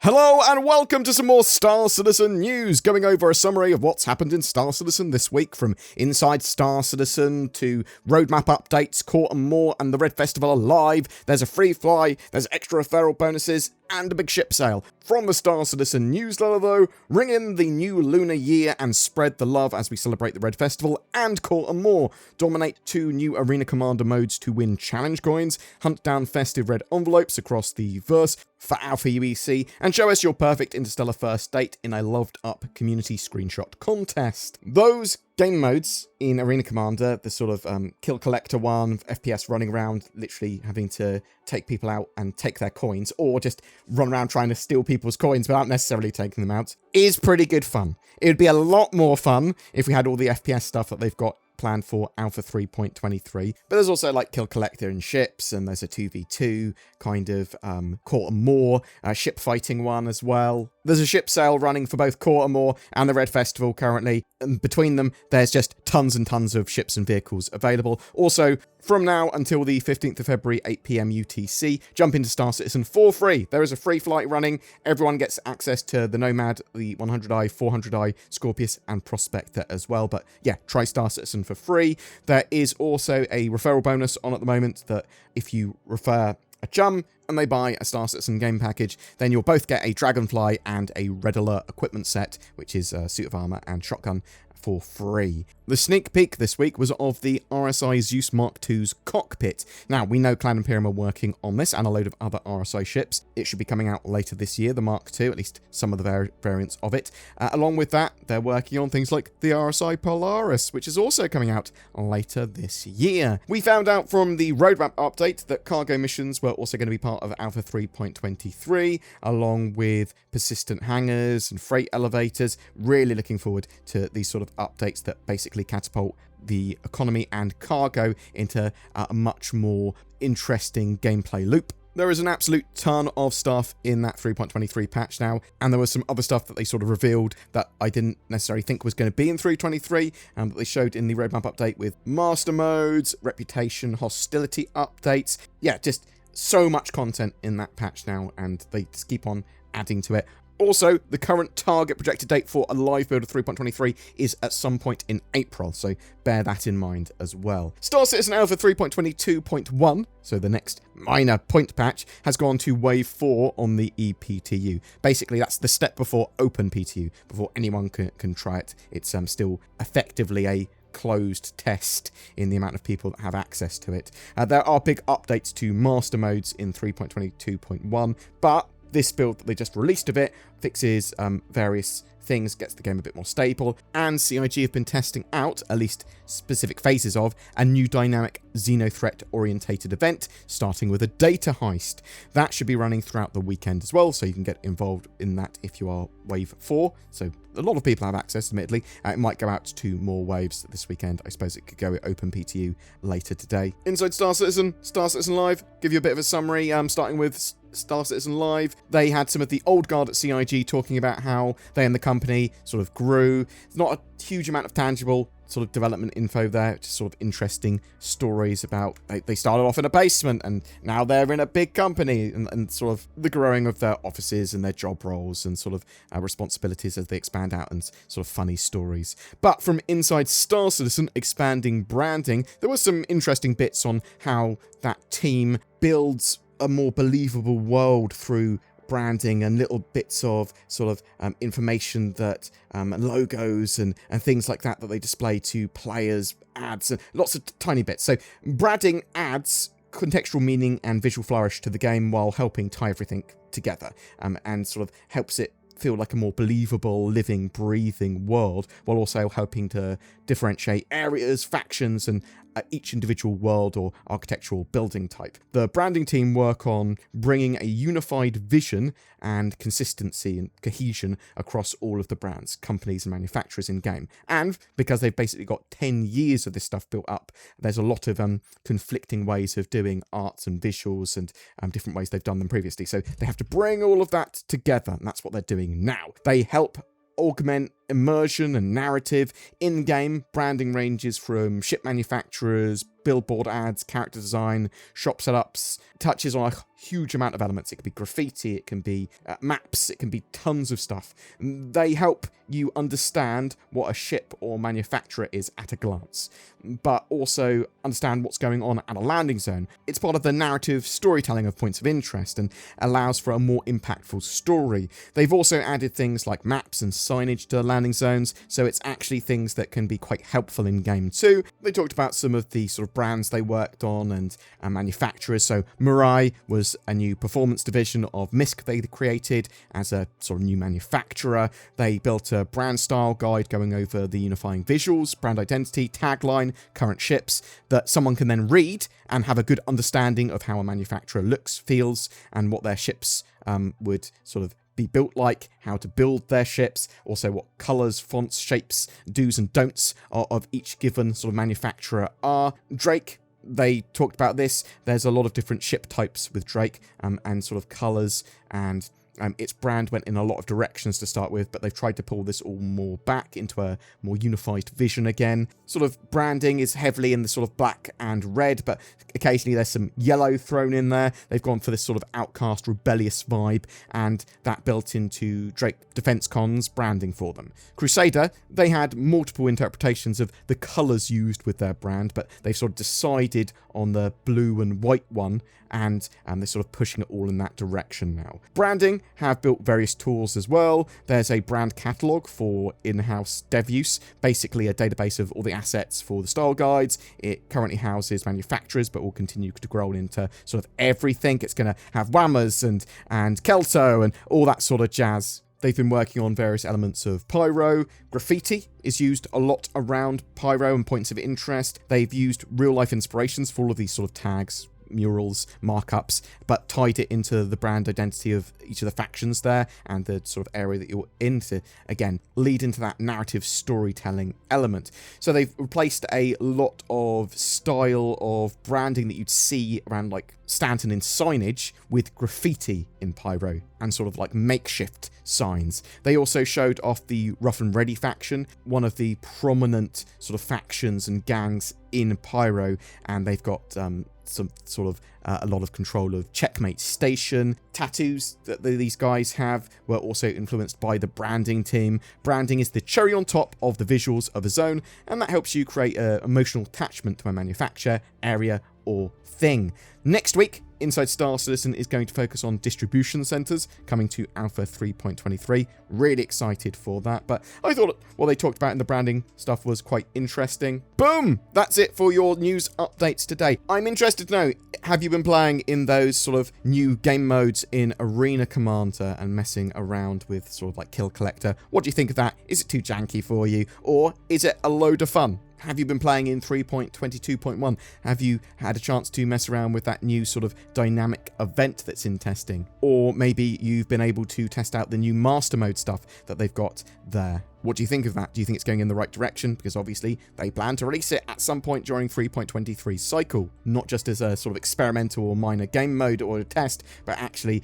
Hello and welcome to some more Star Citizen news, going over a summary of what's happened in Star Citizen this week, from inside Star Citizen to roadmap updates, Court and more, and the Red Festival are live. There's a free fly, there's extra referral bonuses, and a big ship sale. From the Star Citizen newsletter though, ring in the new lunar year and spread the love as we celebrate the Red Festival and Court and more. Dominate 2 new Arena Commander modes to win challenge coins, hunt down festive red envelopes across the verse for Alpha UEC, and show us your perfect interstellar first date in a loved up community screenshot contest. Those game modes in Arena Commander, the sort of kill collector one, FPS running around, literally having to take people out and take their coins, or just run around trying to steal people's coins without necessarily taking them out, is pretty good fun. It would be a lot more fun if we had all the FPS stuff that they've got planned for Alpha 3.23, but there's also like kill collector and ships, and there's a 2v2 kind of Court and more ship fighting one as well. There's a ship sale running for both Court and more and the Red Festival currently, and between them there's just tons and tons of ships and vehicles available. Also, from now until the 15th of February, 8 PM UTC, jump into Star Citizen for free. There is a free flight running. Everyone gets access to the Nomad, the 100i, 400i, Scorpius, and Prospector as well. But yeah, try Star Citizen for free. There is also a referral bonus on at the moment that if you refer a chum and they buy a Star Citizen game package, then you'll both get a Dragonfly and a Red Alert equipment set, which is a suit of armor and shotgun, for free. The sneak peek this week was of the RSI Zeus MK2's cockpit. Now, we know Cloud Imperium are working on this and a load of other RSI ships. It should be coming out later this year, the Mark II, at least some of the variants of it. Along with that, they're working on things like the RSI Polaris, which is also coming out later this year. We found out from the roadmap update that cargo missions were also going to be part of Alpha 3.23, along with persistent hangars and freight elevators. Really looking forward to these sort of updates that basically catapult the economy and cargo into a much more interesting gameplay loop. There is an absolute ton of stuff in that 3.23 patch now, and there was some other stuff that they sort of revealed that I didn't necessarily think was going to be in 3.23, and that they showed in the roadmap update with master modes, reputation, hostility updates. Yeah, just so much content in that patch now, and they just keep on adding to it. Also, the current target projected date for a live build of 3.23 is at some point in April, so bear that in mind as well. Star Citizen Alpha 3.22.1, so the next minor point patch, has gone to Wave 4 on the ePTU. Basically, that's the step before Open PTU, before anyone can try it. It's still effectively a closed test in the amount of people that have access to it. There are big updates to master modes in 3.22.1, but this build that they just released of it fixes various things, gets the game a bit more stable, and CIG have been testing out, at least specific phases of, a new dynamic Xenothreat orientated event, starting with a data heist. That should be running throughout the weekend as well, so you can get involved in that if you are Wave 4. So a lot of people have access, admittedly. It might go out to more waves this weekend. I suppose it could go at Open PTU later today. Inside Star Citizen Live, give you a bit of a summary, starting with Star Citizen Live. They had some of the old guard at CIG talking about how they and the company sort of grew. It's not a huge amount of tangible sort of development info there, just sort of interesting stories about they started off in a basement and now they're in a big company, and sort of the growing of their offices and their job roles and sort of responsibilities as they expand out, and sort of funny stories. But from inside Star Citizen, expanding branding, there was some interesting bits on how that team builds a more believable world through branding and little bits of sort of information that logos and things like that they display to players, ads, and lots of tiny bits. So branding adds contextual meaning and visual flourish to the game while helping tie everything together, and sort of helps it feel like a more believable, living, breathing world, while also helping to differentiate areas, factions, and each individual world or architectural building type. The branding team work on bringing a unified vision and consistency and cohesion across all of the brands, companies, and manufacturers in game. And because they've basically got 10 years of this stuff built up, there's a lot of conflicting ways of doing arts and visuals, and different ways they've done them previously. So they have to bring all of that together, and that's what they're doing now. They help augment immersion and narrative. In-game, branding ranges from ship manufacturers, billboard ads, character design, shop setups, touches on a huge amount of elements. It can be graffiti, it can be maps, it can be tons of stuff. They help you understand what a ship or manufacturer is at a glance, but also understand what's going on at a landing zone. It's part of the narrative storytelling of points of interest and allows for a more impactful story. They've also added things like maps and signage to landing zones, so it's actually things that can be quite helpful in game too. They talked about some of the sort of brands they worked on and manufacturers. So Mirai was a new performance division of MISC they created as a sort of new manufacturer. They built a brand style guide going over the unifying visuals, brand identity, tagline, current ships that someone can then read and have a good understanding of how a manufacturer looks, feels, and what their ships would sort of be built like, how to build their ships, also what colours, fonts, shapes, do's and don'ts of each given sort of manufacturer are. Drake, they talked about this. There's a lot of different ship types with Drake and sort of colours, and its brand went in a lot of directions to start with, but they've tried to pull this all more back into a more unified vision again. Sort of branding is heavily in the sort of black and red, but occasionally there's some yellow thrown in there. They've gone for this sort of outcast, rebellious vibe, and that built into Drake Defense Con's branding for them. Crusader, they had multiple interpretations of the colours used with their brand, but they've sort of decided on the blue and white one, and they're sort of pushing it all in that direction now. Branding have built various tools as well. There's a brand catalogue for in-house dev use, basically a database of all the assets for the style guides. It currently houses manufacturers, but will continue to grow into sort of everything. It's going to have Whammers and Kelso and all that sort of jazz. They've been working on various elements of Pyro. Graffiti is used a lot around Pyro and points of interest. They've used real-life inspirations for all of these sort of tags, murals, markups, but tied it into the brand identity of each of the factions there and the sort of area that you're in to, again, lead into that narrative storytelling element. So they've replaced a lot of style of branding that you'd see around like Stanton in signage with graffiti in Pyro and sort of like makeshift signs. They also showed off the Rough and Ready faction, one of the prominent sort of factions and gangs in Pyro, and they've got some sort of a lot of control of Checkmate Station. Tattoos that these guys have were also influenced by the branding team. Branding is the cherry on top of the visuals of a zone, and that helps you create an emotional attachment to a manufacturer, area, or thing. Next week, Inside Star Citizen is going to focus on distribution centers, coming to Alpha 3.23. Really excited for that, but I thought what they talked about in the branding stuff was quite interesting. Boom! That's it for your news updates today. I'm interested to know, have you been playing in those sort of new game modes in Arena Commander and messing around with sort of like Kill Collector? What do you think of that? Is it too janky for you, or is it a load of fun? Have you been playing in 3.22.1? Have you had a chance to mess around with that new sort of dynamic event that's in testing? Or maybe you've been able to test out the new master mode stuff that they've got there. What do you think of that? Do you think it's going in the right direction? Because obviously they plan to release it at some point during 3.23's cycle, not just as a sort of experimental or minor game mode or a test, but actually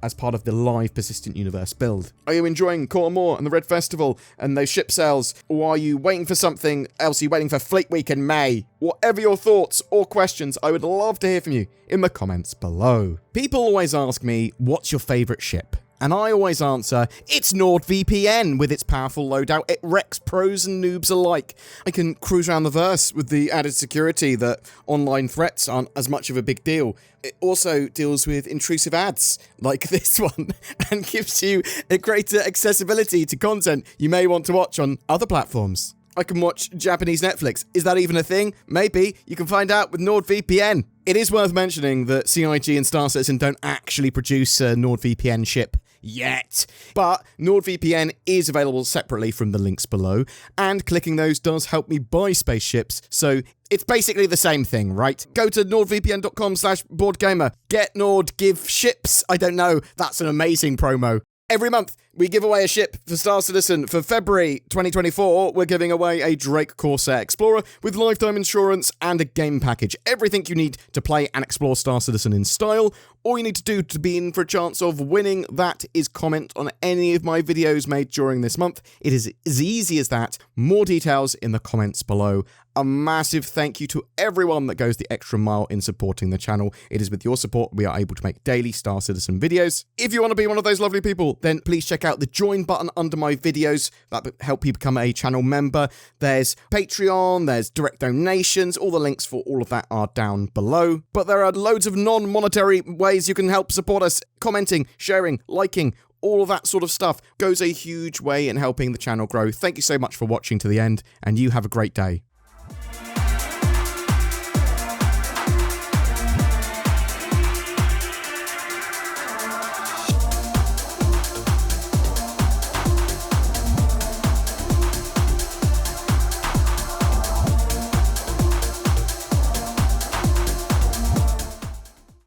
as part of the live persistent universe build. Are you enjoying More and the Red Festival and those ship sales, or are you waiting for something else? Are you waiting for Fleet Week in May? Whatever your thoughts or questions, I would love to hear from you in the comments below. People always ask me, what's your favourite ship? And I always answer, it's NordVPN. With its powerful loadout, it wrecks pros and noobs alike. I can cruise around the verse with the added security that online threats aren't as much of a big deal. It also deals with intrusive ads like this one and gives you a greater accessibility to content you may want to watch on other platforms. I can watch Japanese Netflix. Is that even a thing? Maybe. You can find out with NordVPN. It is worth mentioning that CIG and Star Citizen don't actually produce a NordVPN ship yet, but NordVPN is available separately from the links below, and clicking those does help me buy spaceships, so it's basically the same thing, right? Go to nordvpn.com/BoredGamer. Get Nord, give ships. I don't know. That's an amazing promo. Every month, we give away a ship for Star Citizen. For February 2024, we're giving away a Drake Corsair Explorer with lifetime insurance and a game package. Everything you need to play and explore Star Citizen in style. All you need to do to be in for a chance of winning that is comment on any of my videos made during this month. It is as easy as that. More details in the comments below. A massive thank you to everyone that goes the extra mile in supporting the channel. It is with your support we are able to make daily Star Citizen videos. If you want to be one of those lovely people, then please check out the join button under my videos. That will help you become a channel member. There's Patreon, there's direct donations. All the links for all of that are down below. But there are loads of non-monetary ways you can help support us. Commenting, sharing, liking, all of that sort of stuff goes a huge way in helping the channel grow. Thank you so much for watching to the end, and you have a great day.